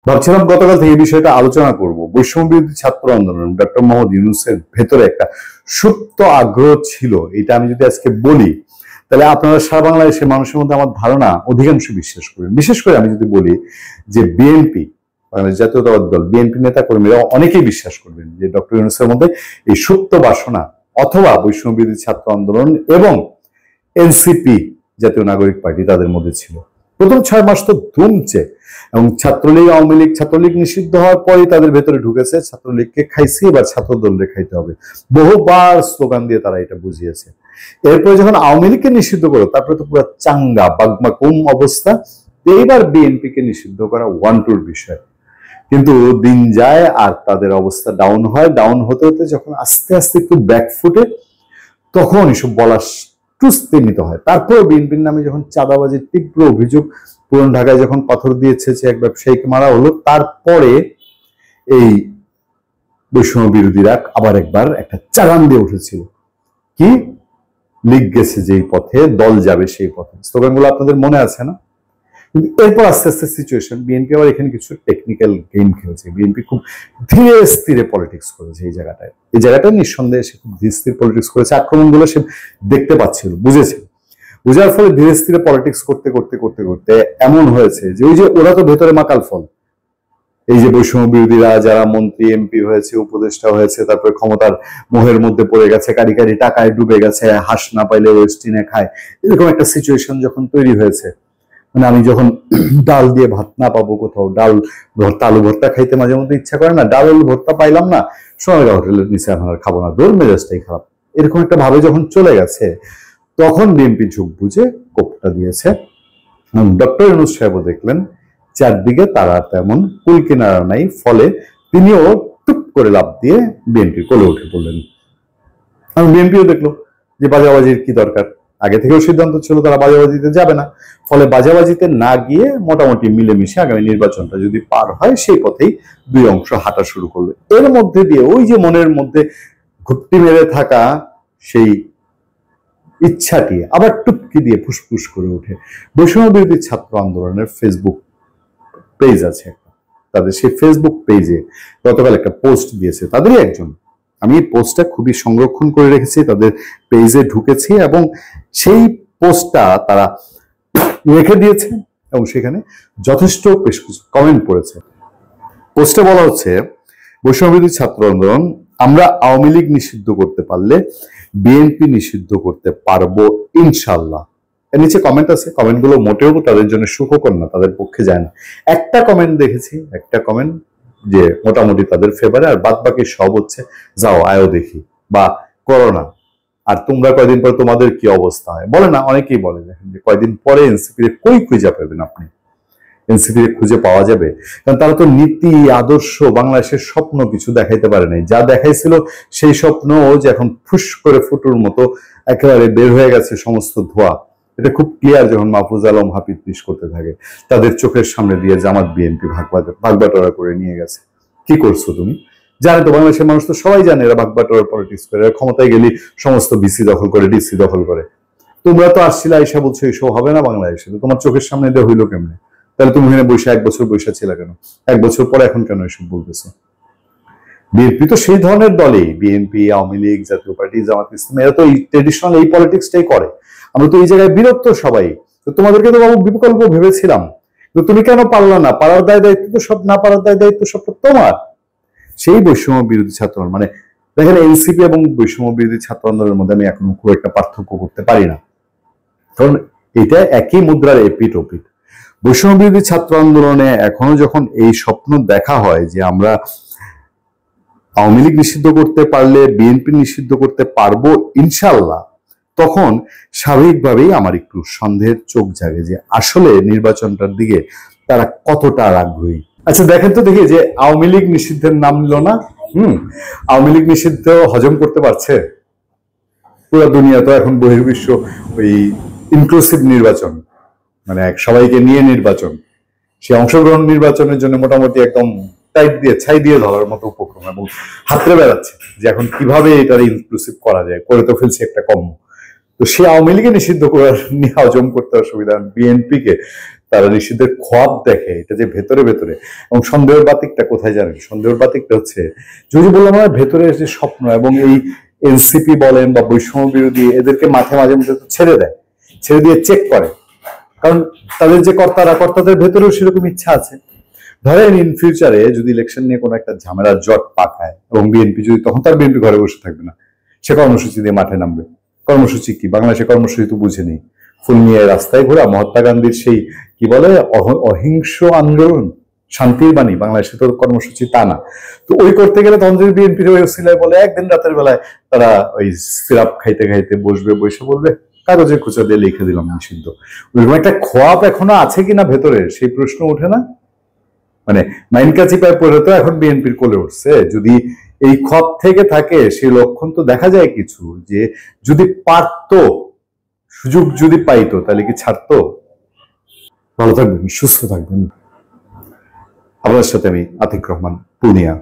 ভাবছিলাম গতকাল থেকে এই বিষয়টা আলোচনা করব। বৈষম্য বিরোধী ছাত্র আন্দোলন ডক্টর মোহাম্মদ ইউনূসের ভেতরে একটা সুপ্ত আগ্রহ ছিল, এটা আমি যদি আজকে বলি তাহলে আপনারা সারা বাংলাদেশের মানুষের মধ্যে আমার ধারণা অধিকাংশ বিশ্বাস করেন। বিশেষ করে আমি যদি বলি যে বিএনপি, বাংলাদেশ জাতীয়তাবাদী দল, বিএনপি নেতা কর্মীরা অনেকেই বিশ্বাস করবেন যে ডক্টর ইউনূসের মধ্যে এই সুপ্ত বাসনা অথবা বৈষম্য বিরোধী ছাত্র আন্দোলন এবং এনসিপি জাতীয় নাগরিক পার্টি তাদের মধ্যে ছিল। প্রথম 6 মাস তো ধুমছে, এবং ছাত্রলীগ, আওয়ামী লীগ, ছাত্রলীগ নিষিদ্ধ হওয়ার পরেই তাদের ভেতরে ঢুকেছে ছাত্রলীগকে খাইছি এবার ছাত্র দলরে খাইতে হবে, বহুবার স্লোগান দিয়ে তারা এটা বুঝিয়েছে। এরপরে যখন আওয়ামী লীগকে নিষিদ্ধ করো তারপরে তো পুরো চাঙ্গা বাগমাকুম অবস্থা, এইবার বিএনপি কে নিষিদ্ধ করা ওয়ান টুর বিষয়। কিন্তু দিন যায় আর তাদের অবস্থা ডাউন হয়, ডাউন হতে হতে যখন আস্তে আস্তে একটু ব্যাকফুটে তখন এসব বলা স্তিমিত হয়। তারপর বিএনপির নামে যখন চাঁদাবাজির তীব্র অভিযোগ, পুরান ঢাকায় যখন পাথর দিয়েছে এক ব্যবসায়ীকে মারা হলো, তারপরে এই বৈষম্য বিরোধীরা আবার একবার একটা চাগান দিয়ে উঠেছিল, কি লীগ গেছে যেই পথে দল যাবে সেই পথে, স্লোগানগুলো আপনাদের মনে আছে না? কিন্তু এরপর আস্তে আস্তে সিচুয়েশন, বিএনপি আবার এখানে কিছু টেকনিক্যাল গেম খেলেছে। বিএনপি খুব ধীরে স্থিরে পলিটিক্স করেছে এই জায়গাটায়। এই জায়গাটায় নিঃসন্দেহে সে খুব ধীরে স্থির পলিটিক্স করেছে। আক্রমণগুলো সে দেখতে পাচ্ছিল, বুঝেছে। বুঝার ফলে ধীরে স্থিরে পলিটিক্স করতে করতে করতে করতে এমন হয়েছে যে ওই যে ওরা তো ভেতরে মাকাল ফল, এই যে বৈষম্য বিরোধীরা যারা মন্ত্রী এমপি হয়েছে, উপদেষ্টা হয়েছে, তারপরে ক্ষমতার মোহের মধ্যে পড়ে গেছে, কারি কারি টাকায় ডুবে গেছে, হাঁস না পাইলে ওয়েস্টিনে খায়, এরকম একটা সিচুয়েশন যখন তৈরি হয়েছে, মানে আমি যখন ডাল দিয়ে ভাত না পাবো, কোথাও ডাল ভর্তা, আলু ভর্তা খাইতে মাঝে মধ্যে ইচ্ছা করে না, ডাল আলু ভর্তা পাইলাম না, সোনারগাঁও হোটেলের নিচে আর খাবো না, দোল মেজাজটাই খারাপ, এরকম একটা ভাবে যখন চলে গেছে, তখন বিএনপি ঝুঁক বুঝে কোপটা দিয়েছে। ডক্টর ইউনূস সাহেবও দেখলেন চারদিকে তারা তেমন কুল কিনারা নাই, ফলে তিনিও টুপ করে লাফ দিয়ে বিএনপির কোলে উঠে পড়লেন। এবং বিএনপিও দেখলো যে বাজাবাজির কি দরকার, আগে থেকেও সিদ্ধান্ত ছিল তারা বাজাবাজিতে যাবে না, ফলে বাজাবাজিতে না গিয়ে মোটামুটি মিলেমিশে আগামী নির্বাচনটা যদি পার হয় সেই পথেই দুই অংশ হাঁটা শুরু করবে। এর মধ্যে দিয়ে ওই যে মনের মধ্যে ঘুপটি মেরে থাকা সেই ইচ্ছাটি আবার টুপকি দিয়ে ফুসফুস করে ওঠে। বৈষম্য বিরোধী ছাত্র আন্দোলনের ফেসবুক পেজ আছে, তাদের সেই ফেসবুক পেজে গতকাল একটা পোস্ট দিয়েছে তাদেরই একজন। আমি এই পোস্টটা খুবই সংরক্ষণ করে রেখেছি, তাদের পেজে ঢুকেছি এবং সেই পোস্টটা তারা রেখে দিয়েছে এবং সেখানে যথেষ্ট বেশ কিছু কমেন্ট পড়েছে। পোস্টে বলা হচ্ছে, বৈষম্য বিরোধী ছাত্র আন্দোলন, আমরা আওয়ামী লীগ নিষিদ্ধ করতে পারলে বিএনপি নিষিদ্ধ করতে পারবো ইনশাল্লাহ। এর নিচে কমেন্ট আছে, কমেন্টগুলো মোটেও তাদের জন্য সুখকর না, তাদের পক্ষে যায় না। একটা কমেন্ট দেখেছি, একটা কমেন্ট যে মোটামুটি তাদের ফেভারে, আর বাদ বাকি সব হচ্ছে যাও আয়ো দেখি বা করোনা, আর তোমরা কয়দিন পরে তোমাদের কি অবস্থা হয় বলে না, অনেকেই বলে যে কয়দিন পরে এনসিপি কই খুঁজে পাবেন আপনি, এনসিপি খুঁজে পাওয়া যাবে? কারণ তারা তো নীতি আদর্শ বাংলাদেশের স্বপ্ন কিছু দেখাইতে পারে নাই, যা দেখাইছিল সেই স্বপ্ন যে এখন ফুস করে ফুটুর মতো একেবারে বের হয়ে গেছে সমস্ত ধোয়া। এটা খুব ক্লিয়ার যখন মাহফুজ আলম হাফিজ পেশ করতে থাকে, তাদের চোখের সামনে দিয়ে জামাত বিএনপি ভাগবাটোয়ারা করে নিয়ে গেছে। কি করছো তুমি? জানে তো বাংলাদেশের মানুষ তো সবাই জানে এরা ভাগবাটোয়ারা পলিটিক্স করে, এরা ক্ষমতায় গেলে সমস্ত বিসি দখল করে, ডিসি দখল করে। তোমরা তো আসছিলে আইসা বলছো এইসব হবে না বাংলাদেশে, তো তোমার চোখের সামনে দিয়ে হইলো কেমনে? তাহলে তুমি এখানে বসে 1 বছর বসে ছিল কেন? 1 বছর পরে এখন কেন এসব বলতেছো? বিএনপি তো সেই ধরনের দলেই, বিএনপি, আওয়ামী লীগ, জাতীয় পার্টি, জামাত ইসলাম, এরা তো এই ট্রেডিশনাল এই পলিটিক্সটাই করে। আমরা তো এই জায়গায় বিরক্ত সবাই। তো তোমাদেরকে তো বাবু বিকল্প ভেবেছিলাম, তো তুমি কেন পারলা না? পারার দায় দায়িত্ব তো সব, না পারার দায় দায়িত্ব সব তোমার। সেই বৈষম্য বিরোধী ছাত্র মানে দেখেন, এনসিপি এবং বৈষম্য বিরোধী ছাত্র আন্দোলনের মধ্যে আমি এখন খুব একটা পার্থক্য করতে পারি না, কারণ এটা একই মুদ্রার এপিট ওপিট। বৈষম্য বিরোধী ছাত্র আন্দোলনে এখনো যখন এই স্বপ্ন দেখা হয় যে আমরা আওয়ামী লীগ নিষিদ্ধ করতে পারলে বিএনপি নিষিদ্ধ করতে পারবো ইনশাল্লাহ, তখন স্বাভাবিকভাবেই আমার একটু সন্দেহের চোখ জাগে যে আসলে নির্বাচনটার দিকে তারা কতটা আগ্রহী। আচ্ছা দেখেন তো দেখি যে আওয়ামী লীগ নিষিদ্ধের নাম নিল না, আওয়ামী লীগ নিষিদ্ধ হজম করতে পারছে পুরো দুনিয়া? তো এখন বহির্বিশ্ব ওই ইনক্লুসিভ নির্বাচন, মানে সবাইকে নিয়ে নির্বাচন, সে অংশগ্রহণ নির্বাচনের জন্য মোটামুটি একদম টাইট দিয়ে ছাই দিয়ে ধরার মতো উপক্রম, এবং হাতরে বেড়াচ্ছে যে এখন কিভাবে এটার ইনক্লুসিভ করা যায়, করে তো ফেলছে একটা কম। তো সে আওয়ামী লীগে নিষিদ্ধ করার নিয়ে হজম করতে অসুবিধা, বিএনপি কে তারা নিষিদ্ধের খোয়াব দেখে, এটা যে ভেতরে ভেতরে। এবং সন্দেহের বাতিকটা কোথায় জানেন? সন্দেহের বাতিকটা হচ্ছে, যদি বললাম আমার ভেতরে যে স্বপ্ন, এবং এই এনসিপি বলেন বা বৈষম্য বিরোধী, এদেরকে মাঠে মাঝে মধ্যে ছেড়ে দেয়, ছেড়ে দিয়ে চেক করে, কারণ তাদের যে কর্তাদের ভেতরেও সেরকম ইচ্ছা আছে। ধরেন ইন ফিউচারে যদি ইলেকশন নিয়ে কোনো একটা ঝামেলার জট পাকায় এবং বিএনপি যদি, তখন তার বিএনপি ঘরে বসে থাকবে না, সে কর্মসূচি দিয়ে মাঠে নামবে। কর্মসূচি কি? বাংলাদেশের কর্মসূচি তো বুঝে নেই। ফুল নিয়ে রাস্তায় ঘোরা, মহাত্মা গান্ধীর সেই কি বলে অহিংস আন্দোলন, শান্তির বাণী, বাংলাদেশে তো কর্মসূচি তা না। তো ওই করতে গেলে তখন যদি বিএনপির ওই সিলাই বলে একদিন রাতের বেলায় তারা ওই সিরাপ খাইতে খাইতে বসবে, বসে বলবে কাগজে খুঁচা দিয়ে লিখে দিলাম নিষিদ্ধ। ওইরকম একটা খোয়াব এখনো আছে কিনা ভেতরে, সেই প্রশ্ন ওঠে না? মানে মাইন কাছি পায় পরে তো এখন বিএনপির কোলে উঠছে। যদি এই খোয়াব থেকে থাকে, সেই লক্ষণ তো দেখা যায় কিছু, যে যদি পারতো, সুযোগ যদি পাইতো, তাহলে কি ছাড়তো? ভালো থাকবেন, সুস্থ থাকবেন। আপনার সাথে আমি আতিক রহমান, পূর্ণিয়া।